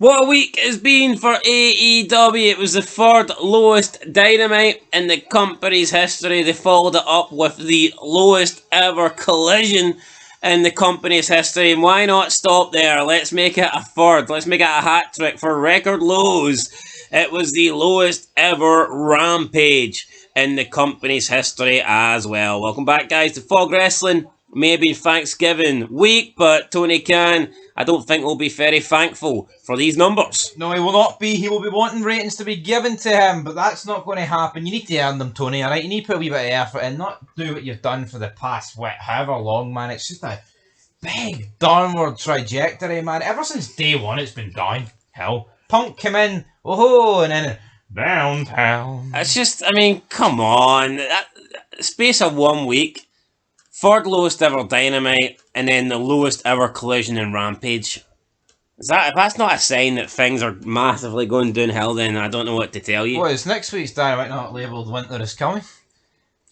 What a week it's been for AEW. It was the third lowest Dynamite in the company's history. They followed it up with the lowest ever Collision in the company's history. And why not stop there? Let's make it a third. Let's make it a hat trick for record lows. It was the lowest ever Rampage in the company's history as well. Welcome back, guys, to Fog Wrestling. Maybe Thanksgiving week, but Tony Khan, I don't think will be very thankful for these numbers. No, he will not be. He will be wanting ratings to be given to him, but that's not going to happen. You need to earn them, Tony, alright? You need to put a wee bit of effort in, not do what you've done for the past, however long, man. It's just a big downward trajectory, man. Ever since day one, it's been down. Hell, Punk came in, oh, and then downtown. It's just, I mean, come on. Space of 1 week. Third lowest ever Dynamite, and then the lowest ever Collision and Rampage. If that's not a sign that things are massively going downhill, then I don't know what to tell you. What, is next week's Dynamite not labelled Winter is Coming?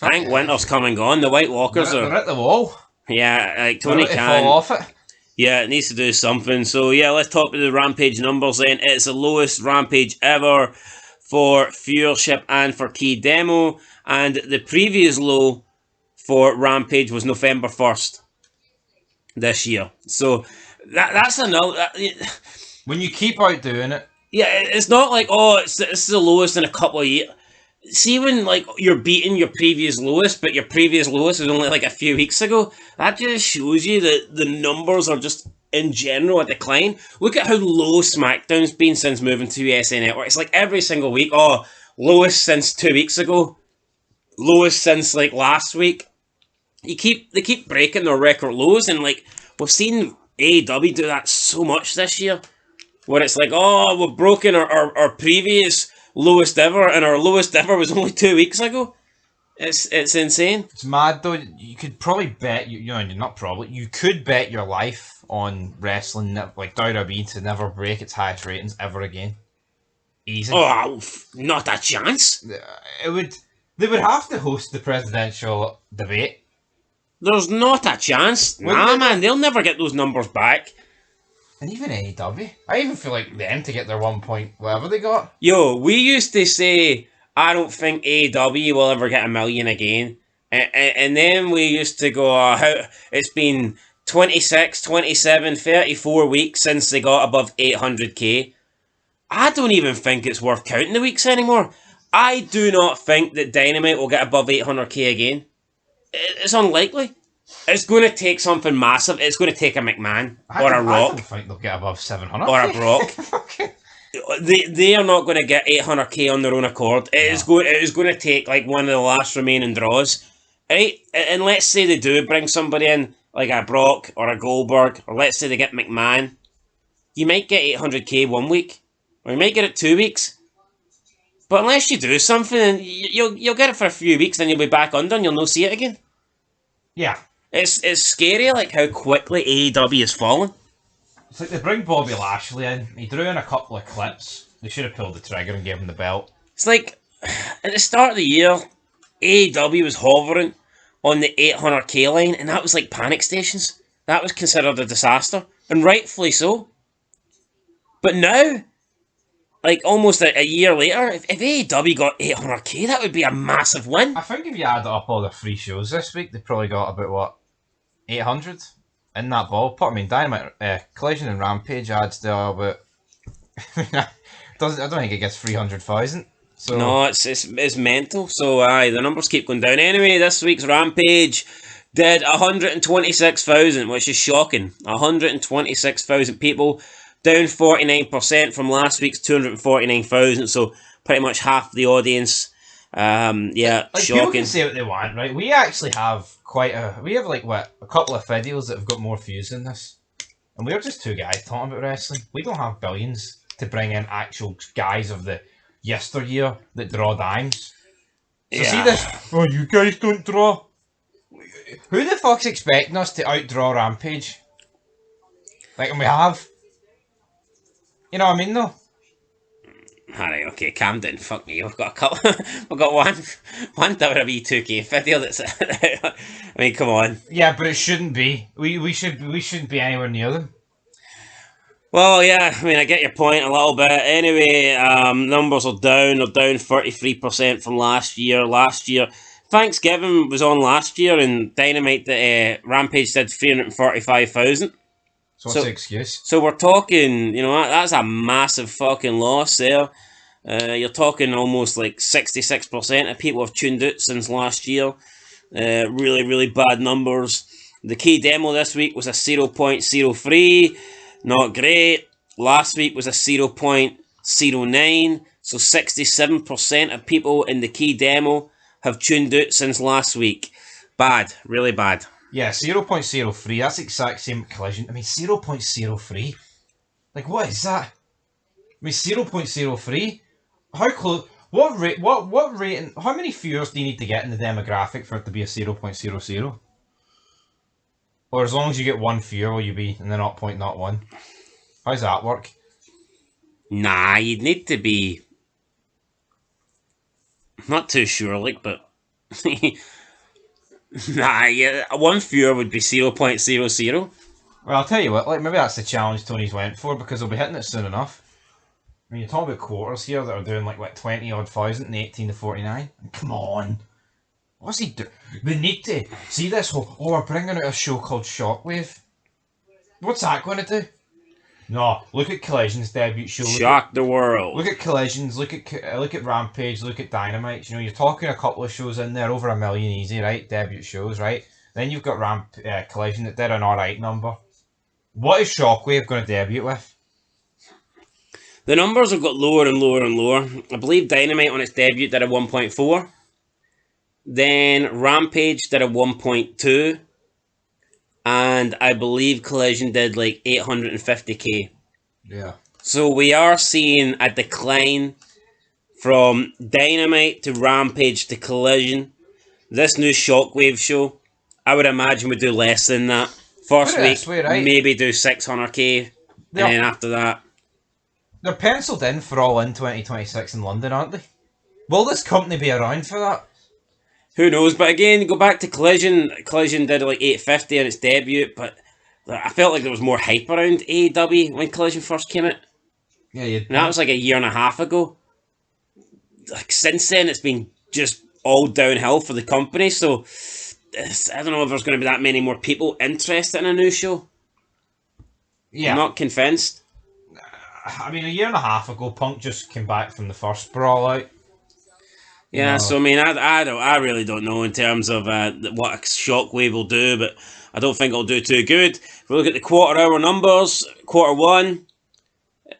I think winter's come and gone. The White Walkers they're at the wall. Yeah, like Tony Khan. Fall off it. Yeah, it needs to do something. So yeah, let's talk about the Rampage numbers then. It's the lowest Rampage ever for viewership and for key demo, and the previous low for Rampage was November 1st this year. So that's another... when you keep out doing it... Yeah, it's not like, oh, it's the lowest in a couple of years. See when like you're beating your previous lowest, but your previous lowest was only like a few weeks ago? That just shows you that the numbers are just, in general, a decline. Look at how low SmackDown's been since moving to USA Network. It's like every single week, oh, lowest since 2 weeks ago. Lowest since like last week. They keep breaking their record lows, and like we've seen AEW do that so much this year, where it's like, oh, we've broken our previous lowest ever, and our lowest ever was only 2 weeks ago. It's insane. It's mad though. You could probably bet you could bet your life on wrestling like WWE to never break its highest ratings ever again. Easy. Oh, not a chance. They would have to host the presidential debate. There's not a chance. Nah, man, they'll never get those numbers back. And even AEW. I even feel like them to get their 1 point whatever they got. Yo, we used to say, I don't think AEW will ever get 1 million again. And then we used to go, it's been 26, 27, 34 weeks since they got above 800k. I don't even think it's worth counting the weeks anymore. I do not think that Dynamite will get above 800k again. It's unlikely. It's going to take something massive. It's going to take a McMahon or a Rock. I don't think they'll get above 700. Or a Brock. They are not going to get 800k on their own accord. It is going to take like one of the last remaining draws. Right? And let's say they do bring somebody in, like a Brock or a Goldberg, or let's say they get McMahon. You might get 800k 1 week, or you might get it 2 weeks. But unless you do something, you'll get it for a few weeks, then you'll be back under and you'll not see it again. Yeah. It's scary, like, how quickly AEW is falling. It's like they bring Bobby Lashley in. He drew in a couple of clips. They should have pulled the trigger and gave him the belt. It's like, at the start of the year, AEW was hovering on the 800k line, and that was like panic stations. That was considered a disaster, and rightfully so. But now, like almost a year later, if AEW got 800k, that would be a massive win. I think if you add up all the free shows this week, they probably got about, what, 800? In that ballpark. I mean, Dynamite, Collision and Rampage adds to about... I don't think it gets 300,000. So. No, it's mental. So, the numbers keep going down. Anyway, this week's Rampage did 126,000, which is shocking. 126,000 people, down 49% from last week's 249,000. So, pretty much half the audience. Yeah, like, shocking. People can say what they want, right? We actually have a couple of videos that have got more views than this. And we're just two guys talking about wrestling. We don't have billions to bring in actual guys of the yesteryear that draw dimes. So see this? Oh, you guys don't draw. Who the fuck's expecting us to outdraw Rampage? Like, and we have. You know what I mean, though? Alright, okay, calm down. Fuck me. We've got a couple. We've got one WWE 2K video that's. I mean, come on. Yeah, but it shouldn't be. We shouldn't be anywhere near them. Well, yeah, I mean, I get your point a little bit. Anyway, numbers are down. They're down 33% from last year. Last year, Thanksgiving was on last year, and Dynamite, Rampage did 345,000. So what's So, the excuse? so we're talking, that's a massive fucking loss there. You're talking almost like 66% of people have tuned out since last year. Really, really bad numbers. The key demo this week was a 0.03. Not great. Last week was a 0.09. So 67% of people in the key demo have tuned out since last week. Bad. Really bad. Yeah, 0.03. That's the exact same Collision. I mean, 0.03. Like, what is that? I mean, 0.03. How close? What rate? What rating? How many viewers do you need to get in the demographic for it to be a 0.00? Or as long as you get one viewer, will you be in the 0.01? How does that work? Nah, you'd need to be. Not too sure, like, but. Nah, yeah, one viewer would be 0.00. Well, I'll tell you what. Like, maybe that's the challenge Tony's went for because he'll be hitting it soon enough. I mean, you're talking about quarters here that are doing like what 20 odd thousand and 18 to 49. Come on. What's he do? They need to see this whole. Oh, we're bringing out a show called Shockwave. What's that going to do? No, look at Collision's debut show. Shock the world. Look at Collisions. Look at Rampage. Look at Dynamite. You know, you're talking a couple of shows in there, over 1 million easy, right? Debut shows, right? Then you've got Collision that did an alright number. What is Shockwave going to debut with? The numbers have got lower and lower and lower. I believe Dynamite on its debut did a 1.4. Then Rampage did a 1.2. And I believe Collision did like 850k. Yeah. So we are seeing a decline from Dynamite to Rampage to Collision. This new Shockwave show, I would imagine would do less than that. First week, right? Maybe do 600k. And then after that. They're penciled in for All In 2026 in London, aren't they? Will this company be around for that? Who knows? But again, go back to Collision. Collision did like 850 on its debut, but I felt like there was more hype around AEW when Collision first came out. Yeah, and that was like a year and a half ago. Like since then, it's been just all downhill for the company. So I don't know if there's going to be that many more people interested in a new show. Yeah, I'm not convinced. I mean, a year and a half ago, Punk just came back from the first Brawl out. Yeah, so I mean, I really don't know in terms of what Shockwave will do, but I don't think it'll do too good. If we look at the quarter-hour numbers, quarter one,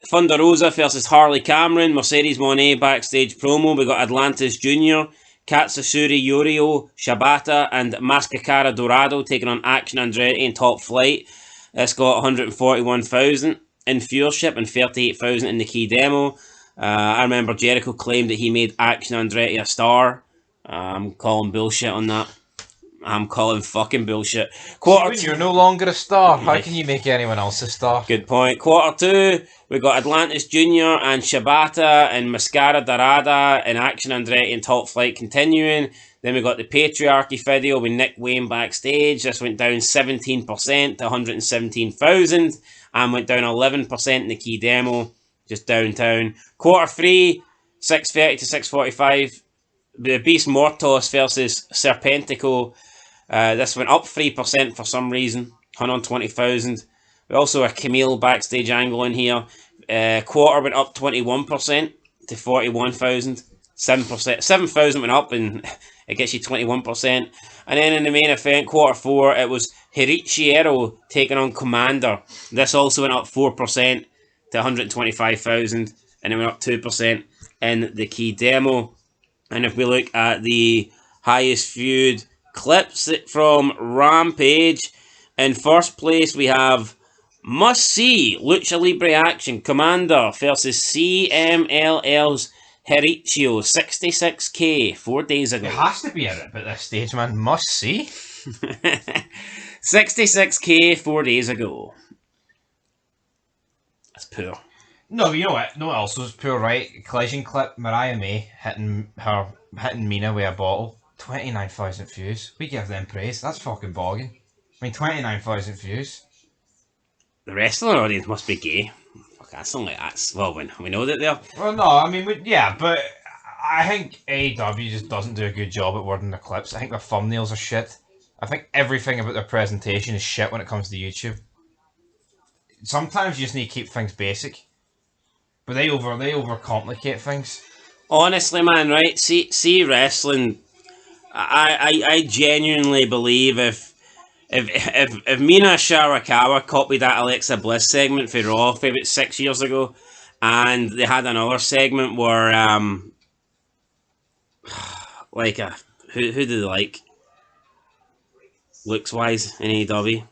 Thunder Rosa versus Harley Cameron, Mercedes Moné backstage promo. We got Atlantis Jr., Katsuyori Yorio, Shibata, and Mascara Dorado taking on Action Andretti in Top Flight. This got 141,000 in viewership and 38,000 in the key demo. I remember Jericho claimed that he made Action Andretti a star. I'm calling bullshit on that. I'm calling fucking bullshit. When you're no longer a star, how can you make anyone else a star? Good point. Quarter two, we got Atlantis Jr. and Shibata and Mascara Dorada and Action Andretti in Top Flight continuing. Then we got the Patriarchy video with Nick Wayne backstage. This went down 17% to 117,000 and went down 11% in the key demo, just downtown. Quarter three, 630 to 645. The Beast Mortos versus Serpentico. This went up 3% for some reason, 120,000. We also have Camille backstage angle in here. Quarter went up 21% to 41,000. 7,000 went up and it gets you 21%. And then in the main event, quarter four, it was Hirichiero taking on Commander. This also went up 4% to 125,000 and it went up 2% in the key demo. And if we look at the highest viewed clips from Rampage, in first place we have Must See Lucha Libre Action Commander versus CMLL's Hirichio, 66k 4 days ago. It has to be at this stage, man. Must see. 66k 4 days ago. That's poor. No, you know what? No, also was poor, right? Collision clip, Mariah May hitting Mina with a bottle. 29,000 views. We give them praise. That's fucking bogging. I mean, 29,000 views. The rest of the audience must be gay. That's only that's well, we know that they're. Well, no, I mean, but I think AEW just doesn't do a good job at wording the clips. I think their thumbnails are shit. I think everything about their presentation is shit when it comes to YouTube. Sometimes you just need to keep things basic, but they overcomplicate things. Honestly, man, right? See wrestling. I genuinely believe if Mina Shirakawa copied that Alexa Bliss segment for Raw for about 6 years ago, and they had another segment where like who do they like looks wise in AEW,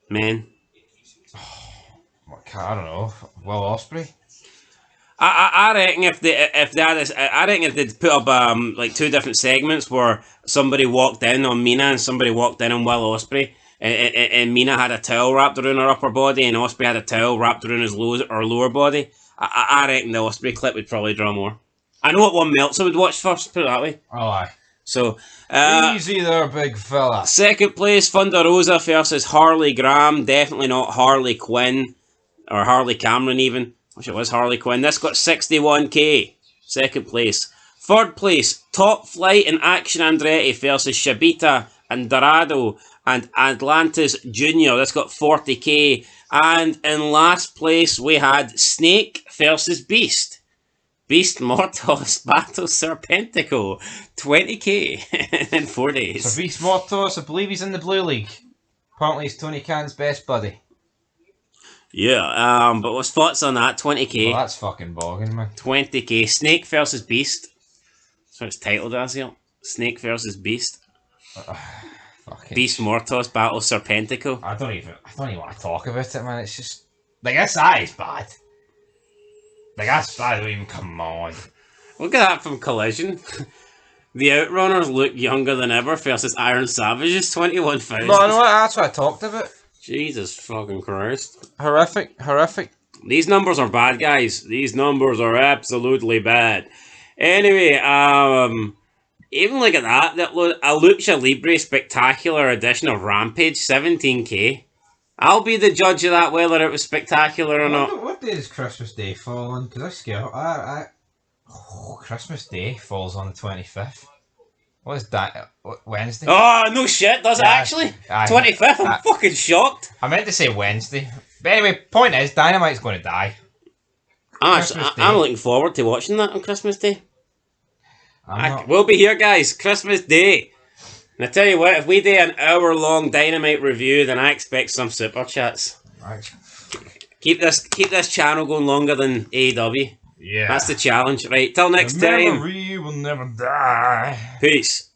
man? I don't know. Will Ospreay. I reckon if they had this, I reckon if they'd put up like two different segments where somebody walked in on Mina and somebody walked in on Will Ospreay, and Mina had a towel wrapped around her upper body and Ospreay had a towel wrapped around his lower body, I reckon the Ospreay clip would probably draw more. I know what one Meltzer would watch first, put it that way. Oh, aye. So, easy there, big fella. Second place, Thunder Rosa versus Harley Graham. Definitely not Harley Quinn or Harley Cameron even. Wish it was Harley Quinn. This got 61k. Second place. Third place, Top Flight and Action Andretti versus Shibita and Dorado and Atlantis Jr. This got 40k. And in last place, we had Snake versus Beast. Beast Mortos Battle Serpentico. 20k in 4 days. So Beast Mortos, I believe he's in the Blue League. Apparently he's Tony Khan's best buddy. Yeah, but what's thoughts on that? 20k. Well, that's fucking bogging, man. 20k. Snake versus Beast. That's what it's titled as here. Snake versus Beast. Beast Mortos Battle Serpentico. I don't even want to talk about it, man. It's just like that is bad. Like that's bad. I mean, come on. Look at that from Collision. The Outrunners look younger than ever versus Iron Savages 21,000. No, that's what I talked about. Jesus fucking Christ. Horrific. These numbers are bad, guys. These numbers are absolutely bad. Anyway, even look at that. A Lucha Libre Spectacular Edition of Rampage, 17k. I'll be the judge of that, whether it was spectacular or not. What day does Christmas Day fall on? Because I scare. Christmas Day falls on the 25th. What is that? Wednesday? Oh, no shit, does it actually? 25th? I'm fucking shocked. I meant to say Wednesday. But anyway, point is, Dynamite's going to die. I'm looking forward to watching that on Christmas Day. We'll be here, guys. Christmas Day. And I tell you what, if we do an hour-long Dynamite review, then I expect some super chats. Right. Keep this channel going longer than AEW. Yeah. That's the challenge. Right, till next time. Memory will never die. Peace.